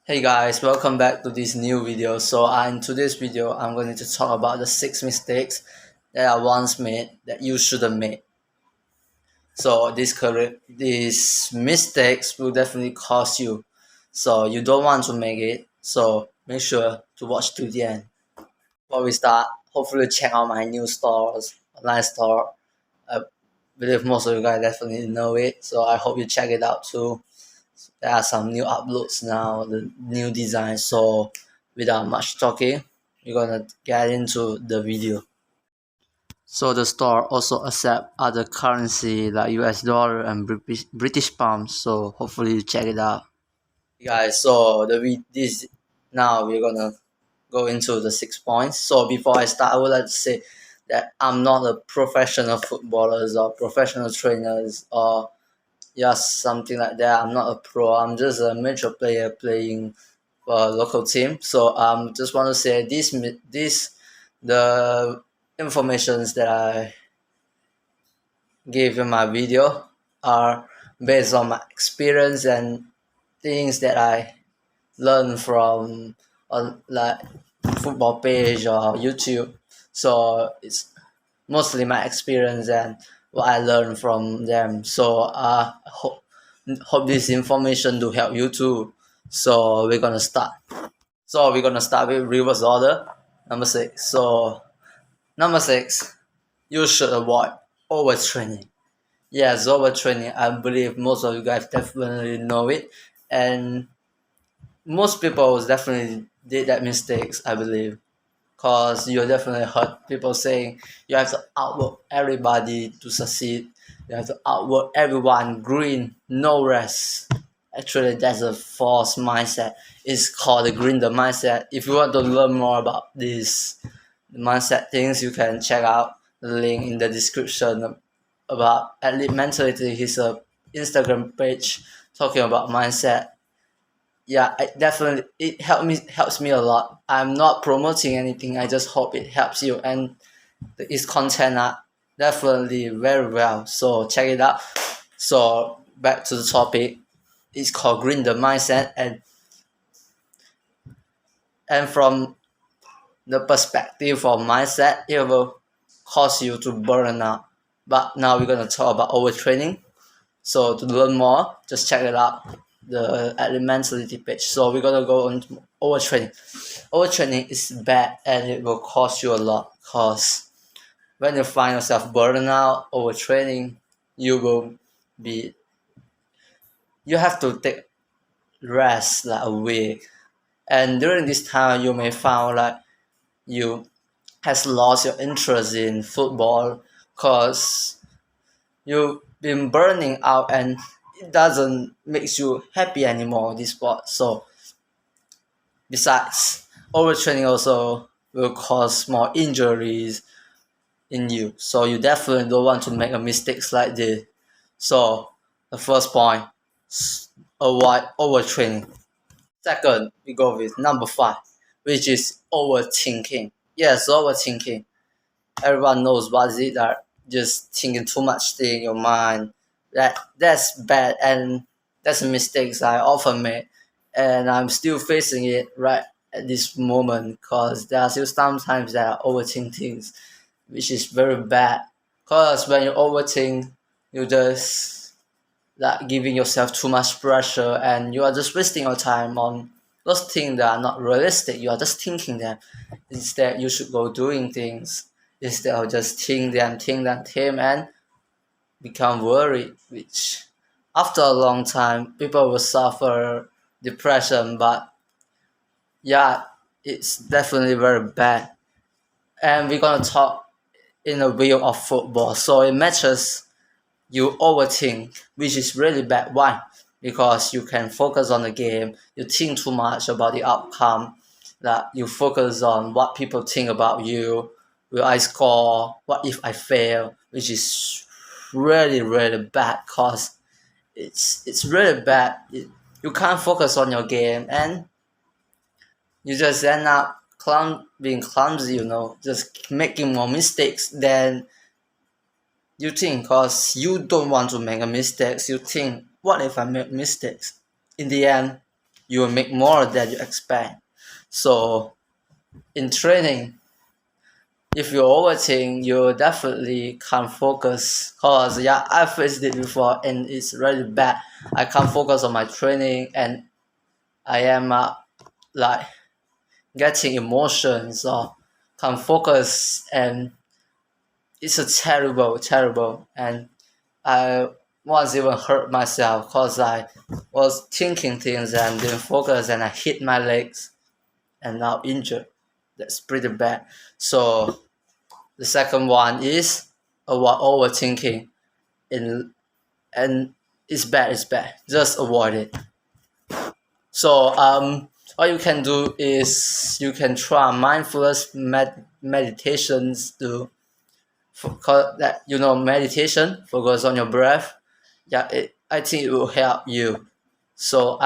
Hey guys, welcome back to this new video. In today's video, I'm going to talk about the 6 mistakes that I once made that you shouldn't make. These mistakes will definitely cost you. So you don't want to make it. So make sure to watch to the end. Before we start, hopefully check out my new online store. I believe most of you guys definitely know it. So I hope you check it out too. There are some new uploads now, the new design. So without much talking, we're gonna get into the video. So the store also accept other currency like US dollar and British pound. So hopefully you check it out. Guys, so this now we're gonna go into the 6 points. So before I start, I would like to say that I'm not a professional footballers or professional trainers or just something like that. I'm not a pro. I'm just a major player playing for a local team. So just want to say the informations that I gave in my video are based on my experience and things that I learned from on like football page or YouTube. So it's mostly my experience and what I learned from them. So hope this information to help you too. So we're gonna start. So we're gonna start with reverse order. Number six. So number six, you should avoid overtraining. Yes, overtraining. I believe most of you guys definitely know it, and most people definitely did that mistakes. I believe. Cause you definitely heard people saying you have to outwork everybody to succeed. You have to outwork everyone, green, no rest. Actually, that's a false mindset. It's called the grinder mindset. If you want to learn more about these mindset things, you can check out the link in the description about Elite Mentality. His Instagram page talking about mindset. Yeah, it helps me a lot. I'm not promoting anything. I just hope it helps you, and its content are definitely very well. So check it out. So back to the topic. It's called green the mindset, and from the perspective of mindset, it will cause you to burn out. But now we're gonna talk about overtraining. So to learn more, just check it out, the elementality page. So we're gonna go on to overtraining. Overtraining is bad and it will cost you a lot. Cause when you find yourself burning out, overtraining, you will be you have to take rest like a week. And during this time, you may find like you has lost your interest in football, cause you've been burning out and it doesn't makes you happy anymore this sport. So besides, overtraining also will cause more injuries in you, so you definitely don't want to make a mistakes like this. So the first point, avoid overtraining. Second, we go with number five, which is overthinking. Yes, overthinking, everyone knows what is it, that just thinking too much thing in your mind. That's bad, and that's mistakes I often made, and I'm still facing it right at this moment, because there are still sometimes that I overthink things, which is very bad. Because when you overthink, you just like giving yourself too much pressure, and you are just wasting your time on those things that are not realistic. You are just thinking them. Instead, you should go doing things instead of just think, and become worried, which after a long time, people will suffer depression. But yeah, it's definitely very bad. And we're gonna talk in a view of football. So in matches, you overthink, which is really bad. Why? Because you can focus on the game. You think too much about the outcome. That you focus on what people think about you. Will I score? What if I fail? Which is really really bad. Cause it's really bad. You can't focus on your game, and you just end up being clumsy. Just making more mistakes than you think, because you don't want to make a mistakes. You think, what if I make mistakes? In the end, you will make more than you expect. So in training, if you overthink, you definitely can't focus. Cause yeah, I faced it before and it's really bad. I can't focus on my training and I am like getting emotions or can't focus, and it's a terrible, and I once even hurt myself because I was thinking things and didn't focus and I hit my legs and now injured. That's pretty bad. So the second one is about overthinking in and it's bad. Just avoid it. So what you can do is you can try mindfulness meditations to focus that meditation focus on your breath. Yeah, I think it will help you. So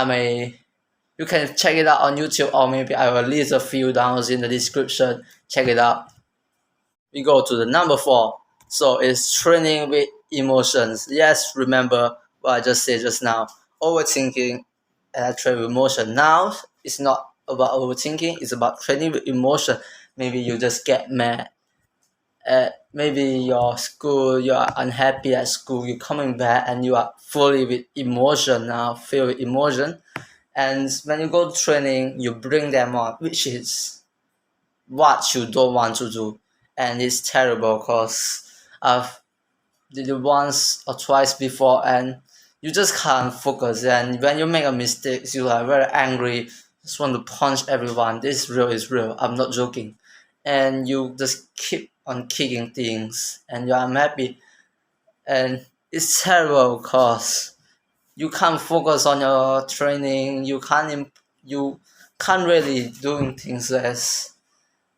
you can check it out on YouTube, or maybe I will leave a few downs in the description. Check it out. We go to the number 4. So it's training with emotions. Yes, remember what I just said just now. Overthinking and train with emotion. Now it's not about overthinking, it's about training with emotion. Maybe you just get mad at maybe your school, you are unhappy at school, you're coming back and you are fully with emotion now, filled with emotion. And when you go to training, you bring them on, which is what you don't want to do. And it's terrible because I've did it once or twice before and you just can't focus. And when you make a mistake, you are very angry, just want to punch everyone. This is real, I'm not joking. And you just keep on kicking things and you're unhappy, and it's terrible because you can't focus on your training, you can't really doing things as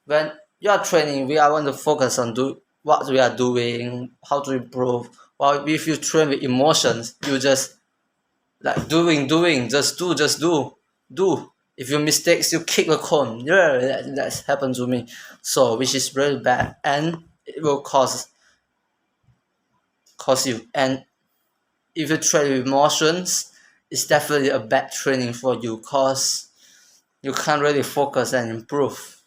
when you are training. We are want to focus on do what we are doing, how to improve. While if you train with emotions, you just like doing, just do. If you mistakes, you kick the cone. Yeah, that's happened to me. So which is really bad, and it will cause you. And if you train with emotions, it's definitely a bad training for you, cause you can't really focus and improve.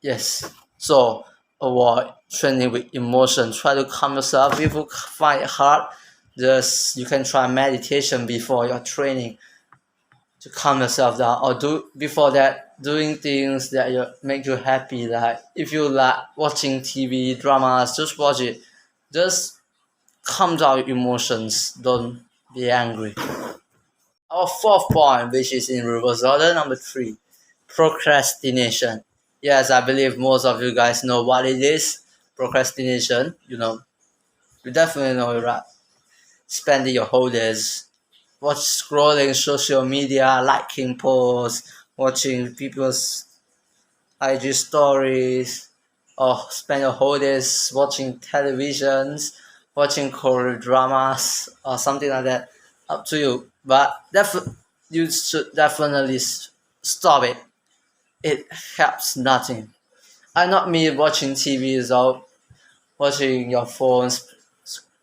Yes. So avoid training with emotion. Try to calm yourself. If you find it hard, just you can try meditation before your training to calm yourself down, or do before that doing things that make you happy. Like if you like watching TV dramas, just watch it. Just calm down your emotions. Don't be angry. Our fourth point, which is in reverse order, number 3, procrastination. Yes, I believe most of you guys know what it is. Procrastination, you definitely know it, right? Spending your whole days scrolling social media, liking posts, watching people's IG stories, or spend your whole days watching televisions, watching Korean dramas, or something like that. Up to you. But you should definitely stop it. It helps nothing. I not mean watching TVs or watching your phones,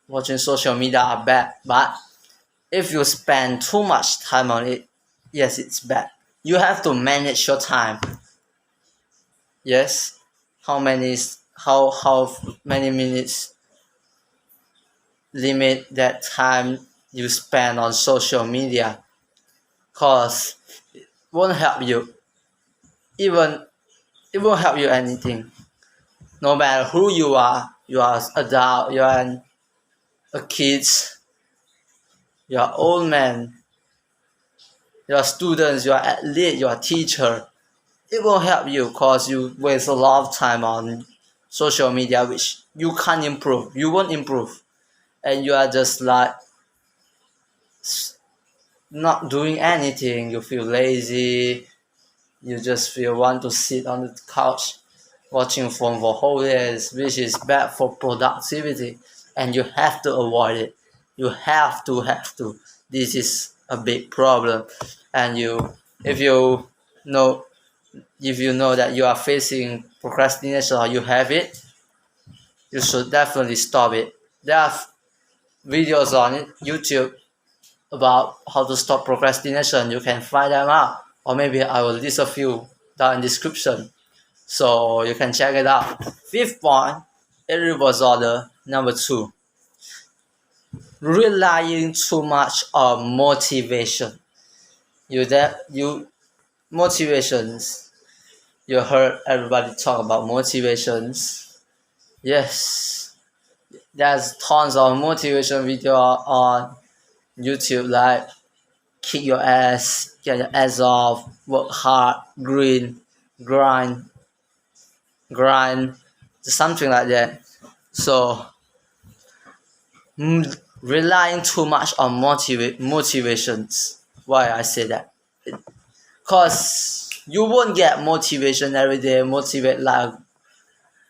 watching social media are bad, but if you spend too much time on it, yes, it's bad. You have to manage your time. Yes, how many minutes limit that time you spend on social media, cause it won't help you. Even it won't help you anything. No matter who you are adult, you are a kid, you are old man, you are students, you are athlete, you are teacher. It won't help you because you waste a lot of time on social media, which you can't improve. You won't improve, and you are just like not doing anything. You feel lazy. You just feel want to sit on the couch watching phone for whole days, which is bad for productivity, and you have to avoid it. You have to. This is a big problem, and if you know if you know that you are facing procrastination or you have it, you should definitely stop it. There are videos on YouTube about how to stop procrastination, you can find them out. Or maybe I will list a few down in description. So you can check it out. Fifth point, irreversible order. Number two, relying too much on motivation. You motivations. You heard everybody talk about motivations. Yes, there's tons of motivation video on YouTube like kick your ass, get your ass off, work hard, grind, grind, something like that. So relying too much on motivations. Why I say that? Cause you won't get motivation every day. Motivate like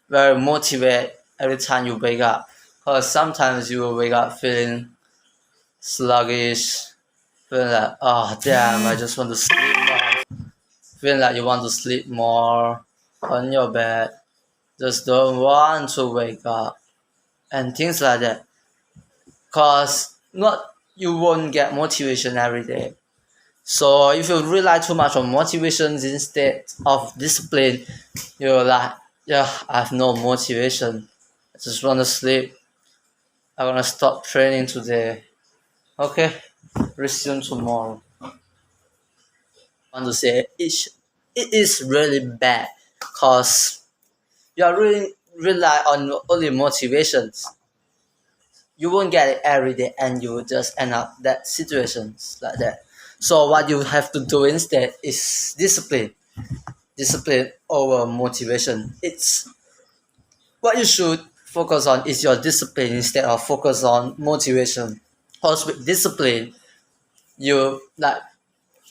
very motivate every time you wake up. Cause sometimes you will wake up feeling sluggish, feeling like oh damn, I just want to sleep more. Feeling like you want to sleep more on your bed. Just don't want to wake up and things like that. Cause not you won't get motivation every day. So if you rely too much on motivations instead of discipline, you're like, yeah, I have no motivation. I just want to sleep. I want to stop training today. Okay, resume tomorrow. I want to say it is really bad because you are really rely on only motivations. You won't get it every day and you will just end up that situations like that. So what you have to do instead is discipline over motivation. It's what you should focus on is your discipline instead of focus on motivation. Because with discipline, you like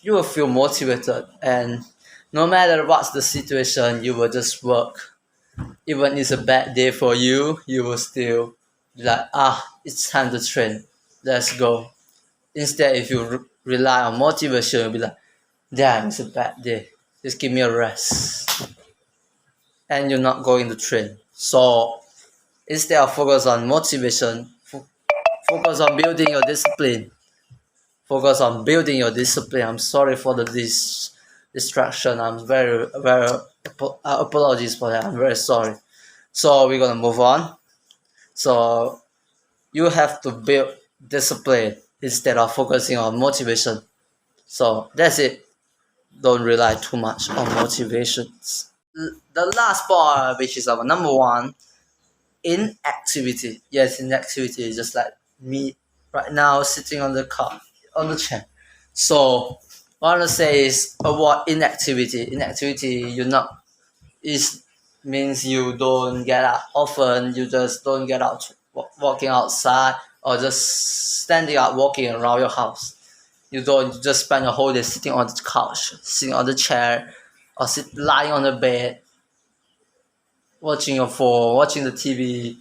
you will feel motivated and no matter what's the situation, you will just work. Even it's a bad day for you, you will still be like, it's time to train. Let's go. Instead, if you rely on motivation, you'll be like, damn, it's a bad day. Just give me a rest. And you're not going to train. So instead of focus on motivation, focus on building your discipline. Focus on building your discipline. I'm sorry for the distraction. I'm very apologies for that. I'm very sorry. So we're gonna move on. So you have to build discipline instead of focusing on motivation. So that's it. Don't rely too much on motivations. The last part, which is our number one, inactivity. Yes, inactivity is just like me right now sitting on the chair. So what I want to say is avoid inactivity. Inactivity, you not is means you don't get out often. You just don't get out walking outside or just standing out walking around your house. You don't just spend your whole day sitting on the couch, sitting on the chair, or lying on the bed, watching your phone, watching the TV.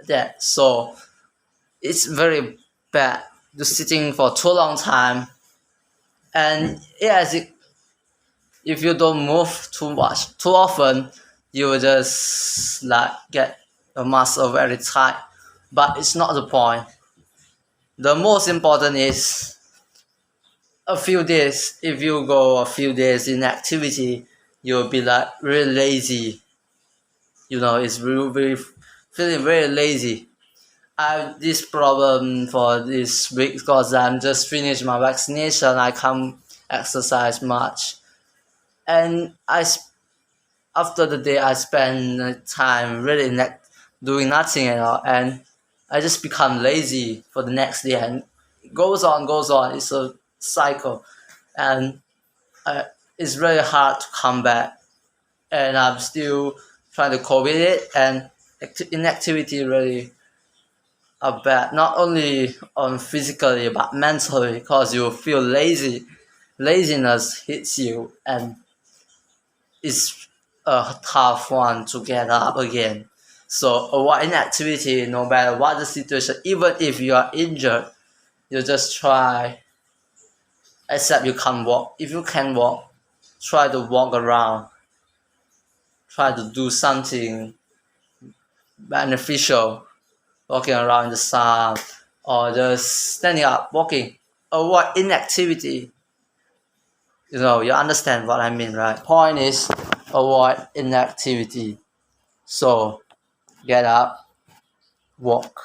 That so it's very bad. Just sitting for too long time, and yes, if you don't move too much too often, you will just like get your muscle very tight. But it's not the point. The most important is a few days. If you go a few days in activity, you'll be like really lazy. It's really feeling very lazy. I have this problem for this week because I'm just finished my vaccination. I can't exercise much, and after the day I spend time really doing nothing at all, and I just become lazy for the next day, and it goes on. It's a cycle, and it's really hard to come back, and I'm still trying to cope with it, and inactivity really are bad, not only on physically but mentally, because you feel lazy. Laziness hits you, and it's a tough one to get up again. So avoid inactivity no matter what the situation. Even if you are injured, you just try. Except you can't walk. If you can walk, try to walk around. Try to do something beneficial, walking around in the sun, or just standing up, walking. avoid inactivity. You understand what I mean, right? Point is avoid inactivity. So get up, walk.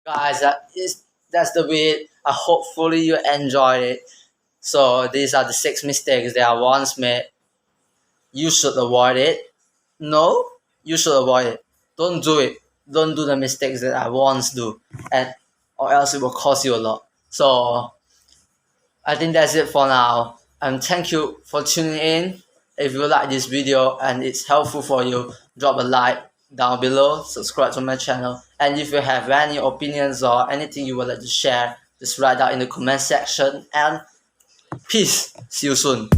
Guys, that's the way. Hopefully you enjoyed it. So these are the 6 mistakes that I once made. You should avoid it. No, you should avoid it. Don't do it. Don't do the mistakes that I once do, and or else it will cost you a lot. So I think that's it for now. And thank you for tuning in. If you like this video and it's helpful for you, drop a like down below, subscribe to my channel. And if you have any opinions or anything you would like to share, just write down in the comment section. And peace. See you soon.